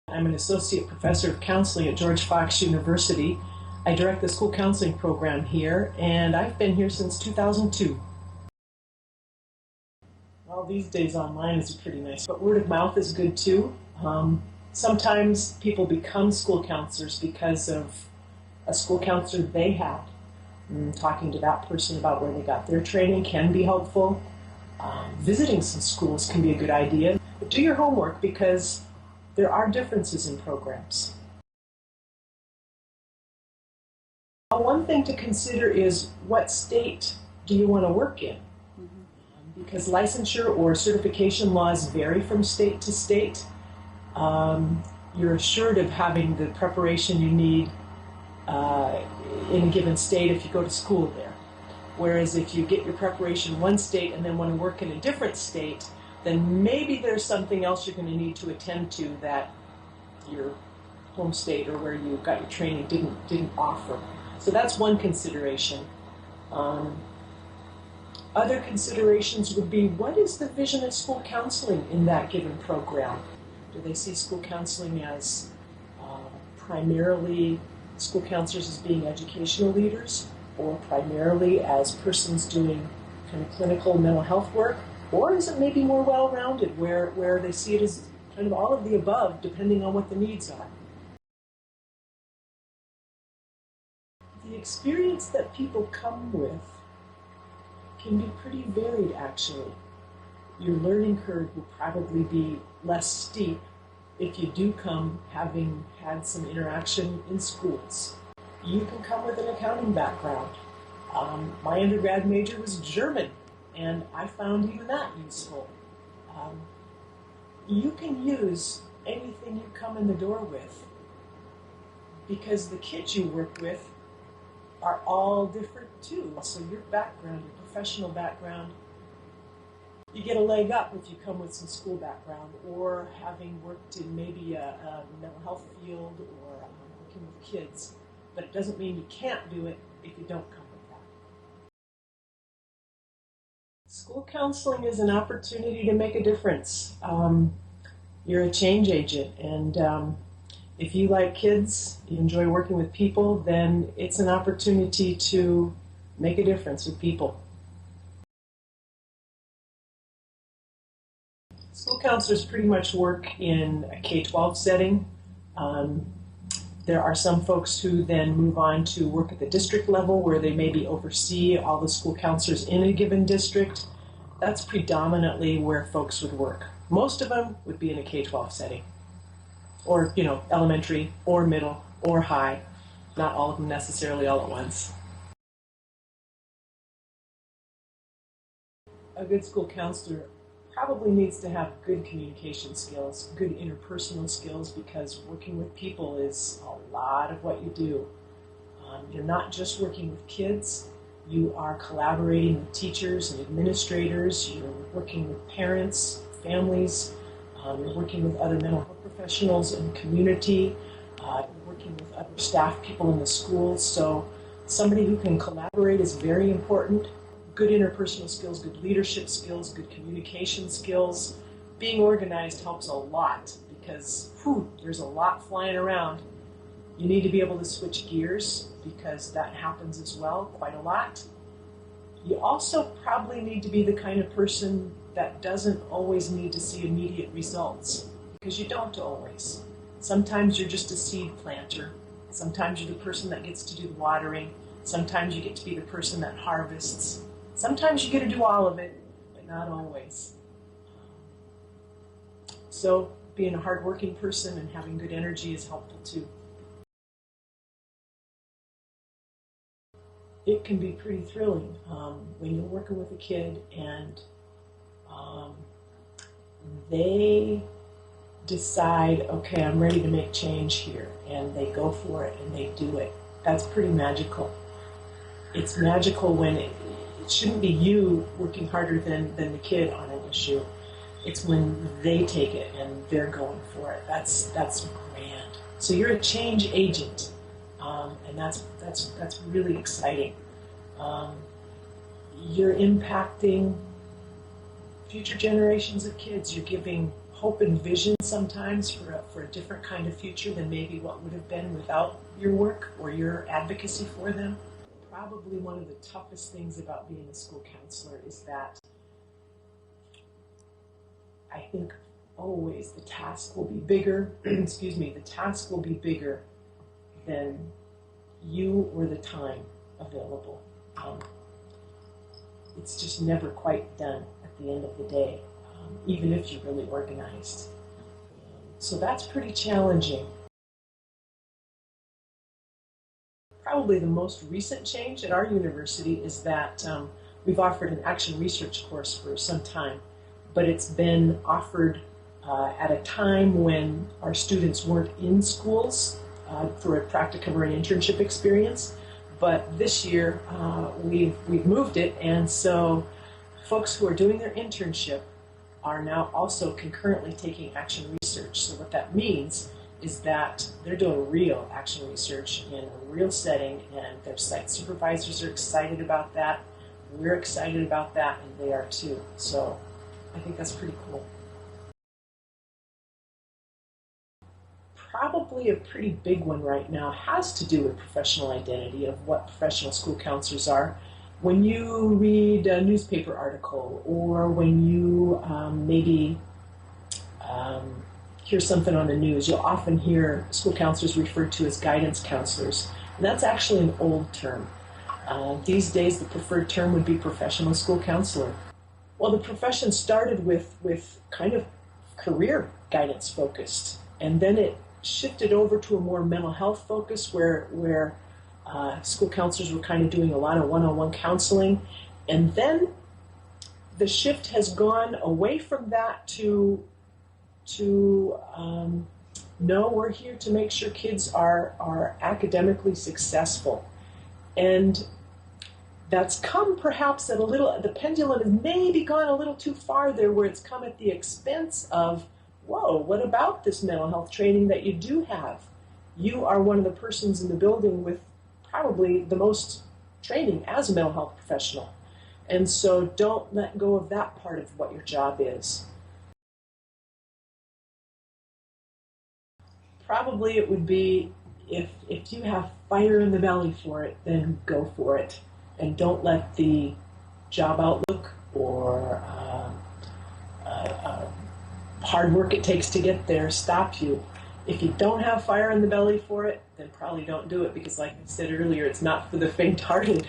I'm an associate professor of counseling at George Fox University. I direct the school counseling program here, and I've been here since 2002. Well, these days online is pretty nice, but word of mouth is good too. Sometimes people become school counselors because of a school counselor they had. Talking to that person about where they got their training can be helpful. Visiting some schools can be a good idea. But do your homework, because there are differences in programs. One thing to consider is, what state do you want to work in? Because licensure or certification laws vary from state to state. You're assured of having the preparation you need in a given state if you go to school there. Whereas if you get your preparation in one state and then want to work in a different state, then maybe there's something else you're going to need to attend to that your home state or where you got your training didn't offer. So that's one consideration. Other considerations would be, what is the vision of school counseling in that given program? Do they see school counseling as primarily school counselors as being educational leaders, or primarily as persons doing kind of clinical mental health work? Or is it maybe more well-rounded, where they see it as kind of all of the above, depending on what the needs are? The experience that people come with can be pretty varied, actually. Your learning curve will probably be less steep if you do come having had some interaction in schools. You can come with an accounting background. My undergrad major was German, and I found even that useful. You can use anything you come in the door with, because the kids you work with are all different too. So your background, your professional background, you get a leg up if you come with some school background, or having worked in maybe a mental health field, or working with kids. But it doesn't mean you can't do it if you don't come with that. School counseling is an opportunity to make a difference. You're a change agent, and if you like kids, you enjoy working with people, then it's an opportunity to make a difference with people. School counselors pretty much work in a K-12 setting. There are some folks who then move on to work at the district level, where they maybe oversee all the school counselors in a given district. That's predominantly where folks would work. Most of them would be in a K-12 setting, or elementary, or middle, or high. Not all of them necessarily all at once. A good school counselor probably needs to have good communication skills, good interpersonal skills, because working with people is a lot of what you do. You're not just working with kids, you are collaborating with teachers and administrators, you're working with parents, families, you're working with other mental health professionals in the community, you're working with other staff people in the schools. So somebody who can collaborate is very important. Good interpersonal skills, good leadership skills, good communication skills. Being organized helps a lot, because there's a lot flying around. You need to be able to switch gears, because that happens as well, quite a lot. You also probably need to be the kind of person that doesn't always need to see immediate results, because you don't always. Sometimes you're just a seed planter. Sometimes you're the person that gets to do the watering. Sometimes you get to be the person that harvests. Sometimes you get to do all of it, but not always. So being a hardworking person and having good energy is helpful too. It can be pretty thrilling when you're working with a kid and they decide, okay, I'm ready to make change here, and they go for it and they do it. That's pretty magical. It's magical when it shouldn't be you working harder than the kid on an issue. It's when they take it and they're going for it. That's grand. So you're a change agent, and that's really exciting. You're impacting future generations of kids. You're giving hope and vision sometimes for a different kind of future than maybe what would have been without your work or your advocacy for them. Probably one of the toughest things about being a school counselor is that I think always the task will be bigger, excuse me, the task will be bigger than you or the time available. It's just never quite done at the end of the day, even if you're really organized. So that's pretty challenging. Probably the most recent change at our university is that we've offered an action research course for some time, but it's been offered at a time when our students weren't in schools for a practicum or an internship experience. But this year we've moved it, and so folks who are doing their internship are now also concurrently taking action research. So what that means is that they're doing real action research in a real setting, and their site supervisors are excited about that. We're excited about that, and they are too. So I think that's pretty cool. Probably a pretty big one right now has to do with professional identity, of what professional school counselors are. When you read a newspaper article, or when you maybe hear something on the news, you'll often hear school counselors referred to as guidance counselors. And that's actually an old term. These days, the preferred term would be professional school counselor. Well, the profession started with kind of career guidance focused, and then it shifted over to a more mental health focus where school counselors were kind of doing a lot of one-on-one counseling. And then the shift has gone away from that to no, we're here to make sure kids are academically successful. And that's come perhaps at the pendulum has maybe gone a little too far there, where it's come at the expense of, whoa, what about this mental health training that you do have? You are one of the persons in the building with probably the most training as a mental health professional. And so don't let go of that part of what your job is. Probably it would be, if you have fire in the belly for it, then go for it. And don't let the job outlook or hard work it takes to get there stop you. If you don't have fire in the belly for it, then probably don't do it, because like I said earlier, it's not for the faint-hearted.